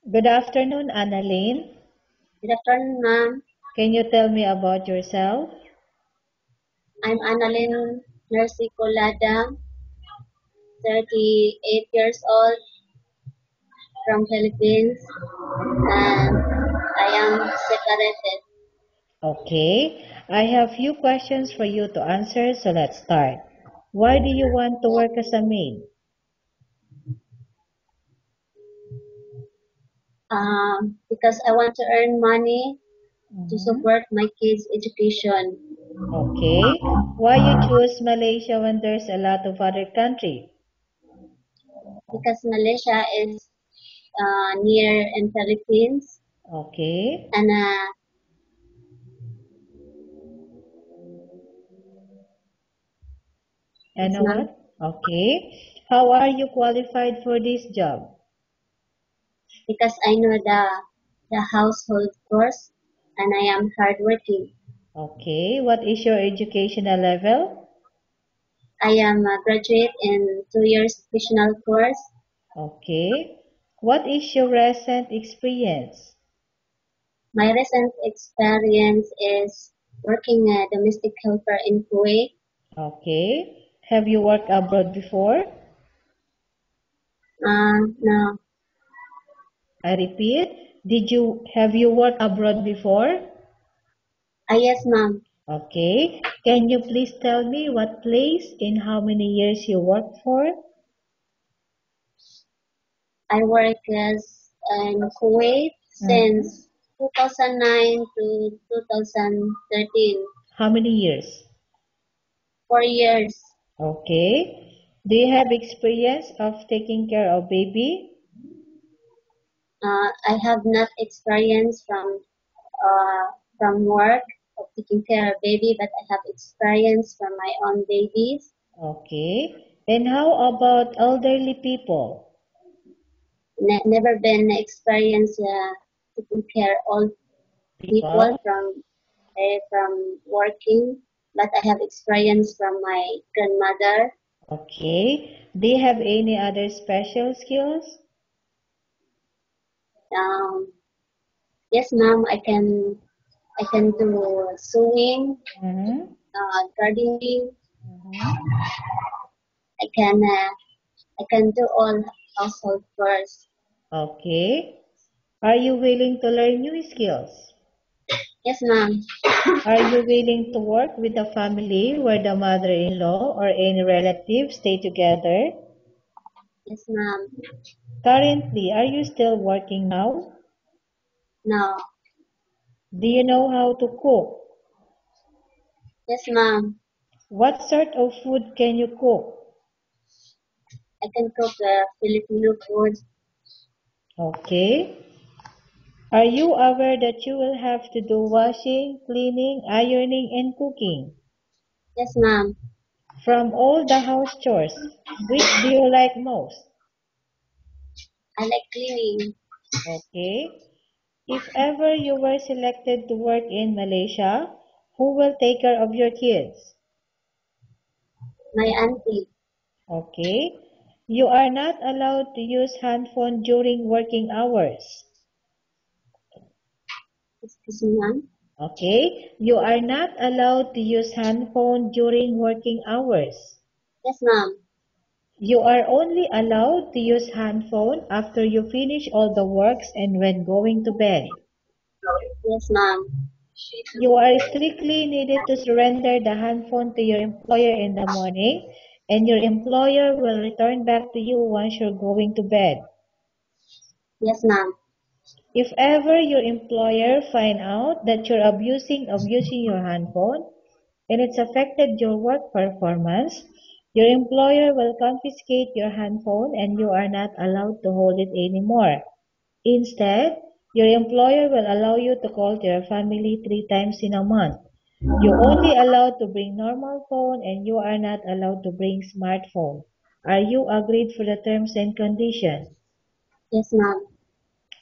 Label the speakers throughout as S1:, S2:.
S1: Good afternoon, Annalyn.
S2: Good afternoon, ma'am.
S1: Can you tell me about yourself?
S2: I'm Annalyn Nersicolada, 38 years old, from Philippines, and I am separated
S1: Okay, I have few questions for you to answer, so let's start. Why do you want to work as a maid?
S2: because I want to earn money to
S1: Mhm.
S2: support my kids' education.
S1: Okay, why you choose Malaysia when there's a lot of other country?
S2: Because Malaysia is near in Philippines,
S1: Okay,
S2: and
S1: and
S2: yes, ma'am.
S1: what? Okay, how are you qualified for this job?
S2: Because I know the household chores, and I am hardworking.
S1: Okay, what is your educational level?
S2: I am a graduate in 2 years professional course.
S1: Okay, what is your recent experience?
S2: My recent experience is working a domestic helper in Kuwait.
S1: Okay. Have you worked abroad before?
S2: No,
S1: I repeat, have you worked abroad before?
S2: yes, ma'am.
S1: Okay. Can you please tell me what place and how many years you worked for?
S2: I work as in Kuwait
S1: Mhm.
S2: since 2009 to 2013.
S1: How many years?
S2: 4 years.
S1: Okay. Do you have experience of taking care of baby?
S2: I have not experience from work of taking care of baby, but I have experience from my own babies.
S1: Okay. And how about elderly people?
S2: Never been experience taking care all people
S1: People?
S2: from working, but I have experience from my grandmother.
S1: Okay. Do you have any other special skills?
S2: Um, yes, ma'am, I can do sewing,
S1: Mm-hmm.
S2: gardening.
S1: Mm-hmm.
S2: I can do all household chores.
S1: Okay. Are you willing to learn new skills?
S2: Yes, ma'am.
S1: Are you willing to work with a family where the mother-in-law or any relative stay together?
S2: Yes, ma'am.
S1: Currently, are you still working now?
S2: No.
S1: Do you know how to cook?
S2: Yes, ma'am.
S1: What sort of food can you cook?
S2: I can cook Filipino food.
S1: Okay. Are you aware that you will have to do washing, cleaning, ironing, and cooking?
S2: Yes, ma'am.
S1: From all the house chores, which do you like most?
S2: I like cleaning.
S1: Okay. If ever you were selected to work in Malaysia, who will take care of your kids?
S2: My auntie.
S1: Okay. You are not allowed to use handphone during working hours.
S2: Excuse me, ma'am.
S1: Okay. You are not allowed to use handphone during working hours.
S2: Yes, ma'am.
S1: You are only allowed to use handphone after you finish all the works and when going to bed.
S2: Yes, ma'am.
S1: You are strictly needed to surrender the handphone to your employer in the morning, and your employer will return back to you once you're going to bed.
S2: Yes, ma'am.
S1: If ever your employer find out that you're abusing your handphone and it's affected your work performance, your employer will confiscate your handphone and you are not allowed to hold it anymore. Instead, your employer will allow you to call to your family 3 times in a month. You only allowed to bring normal phone and you are not allowed to bring smartphone. Are you agreed for the terms and conditions?
S2: Yes, ma'am.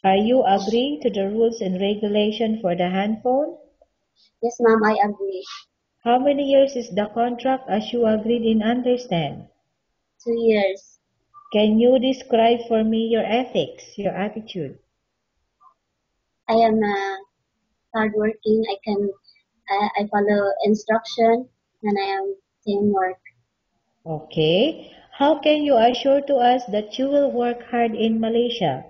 S1: Are you agreeing to the rules and regulation for the handphone?
S2: Yes, ma'am. I agree.
S1: How many years is the contract as you agreed and understand?
S2: 2 years.
S1: Can you describe for me your ethics, your attitude?
S2: I am hardworking. I follow instruction and I am teamwork.
S1: Okay. How can you assure to us that you will work hard in Malaysia?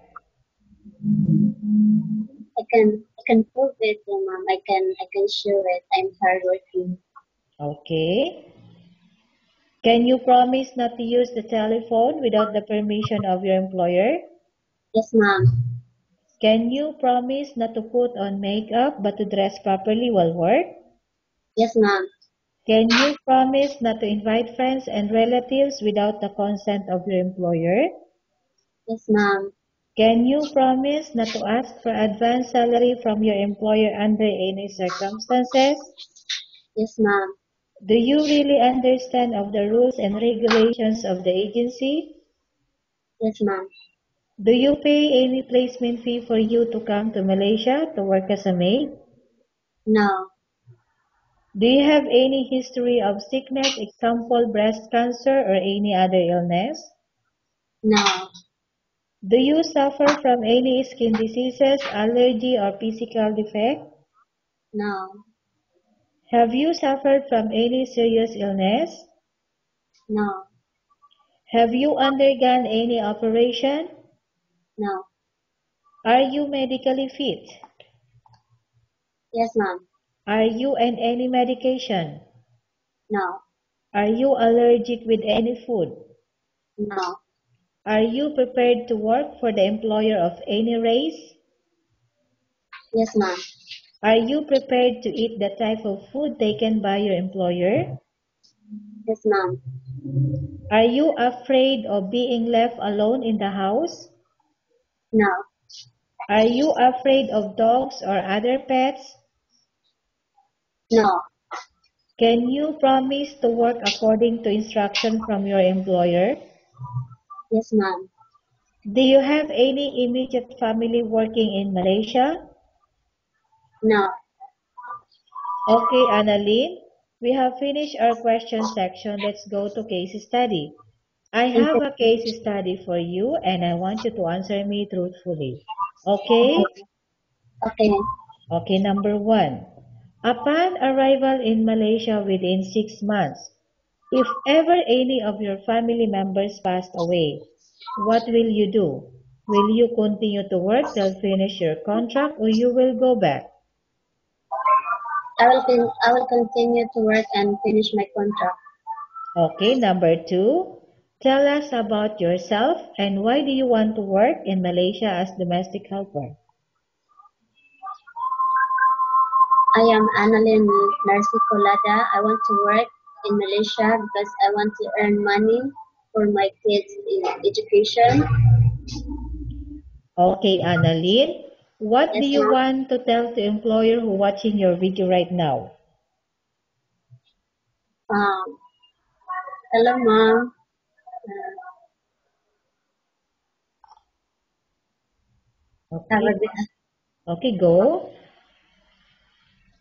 S2: I can prove it, mom. I can show it. I'm hardworking.
S1: Okay. Can you promise not to use the telephone without the permission of your employer?
S2: Yes, mom.
S1: Can you promise not to put on makeup but to dress properly while work?
S2: Yes, mom.
S1: Can you promise not to invite friends and relatives without the consent of your employer?
S2: Yes, mom.
S1: Can you promise not to ask for advance salary from your employer under any circumstances?
S2: Yes, mom.
S1: Do you really understand of the rules and regulations of the agency?
S2: Yes, mom.
S1: Do you pay any placement fee for you to come to Malaysia to work as a maid?
S2: No.
S1: Do you have any history of sickness, example breast cancer or any other illness?
S2: No.
S1: Do you suffer from any skin diseases, allergy or physical defect?
S2: No.
S1: Have you suffered from any serious illness?
S2: No.
S1: Have you undergone any operation?
S2: No.
S1: Are you medically fit?
S2: Yes, mom.
S1: Are you on any medication?
S2: No.
S1: Are you allergic with any food?
S2: No.
S1: Are you prepared to work for the employer of any race?
S2: Yes, mom.
S1: Are you prepared to eat the type of food taken by your employer?
S2: Yes, mom.
S1: Are you afraid of being left alone in the house?
S2: No.
S1: Are you afraid of dogs or other pets?
S2: No.
S1: Can you promise to work according to instruction from your employer?
S2: Yes, mom.
S1: Do you have any immediate family working in Malaysia?
S2: No.
S1: Okay, Annalyn, we have finished our question section. Let's go to case study. I
S2: Thank
S1: have
S2: you.
S1: a case study for you and I want you to answer me truthfully. Okay?
S2: Okay.
S1: Okay, number one. Upon arrival in Malaysia within 6 months, if ever any of your family members passed away, what will you do? Will you continue to work till finish your contract or you will go back?
S2: I will continue to work and finish my contract.
S1: Okay, number two. Tell us about yourself and why do you want to work in Malaysia as domestic helper?
S2: I am Annalyn Narsicolada. I want to work in Malaysia because I want to earn money for my kids' education.
S1: Okay, Annalyn. What do
S2: Yes,
S1: you
S2: mom.
S1: want to tell the employer who watching your video right now?
S2: Um, hello, mom. Have a
S1: Okay,
S2: good.
S1: okay, go.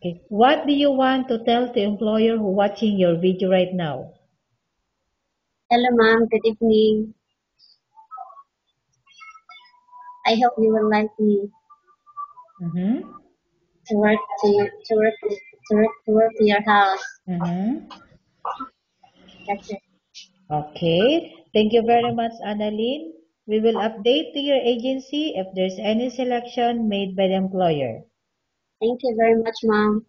S1: Okay, what do you want to tell the employer who watching your video right now?
S2: Hello, mom. Good evening. I hope you will like me
S1: Mm-hmm.
S2: to work to your house.
S1: Mm-hmm.
S2: That's it.
S1: Okay, thank you very much, Annalyn. We will update to your agency if there's any selection made by the employer.
S2: Thank you very much, mom.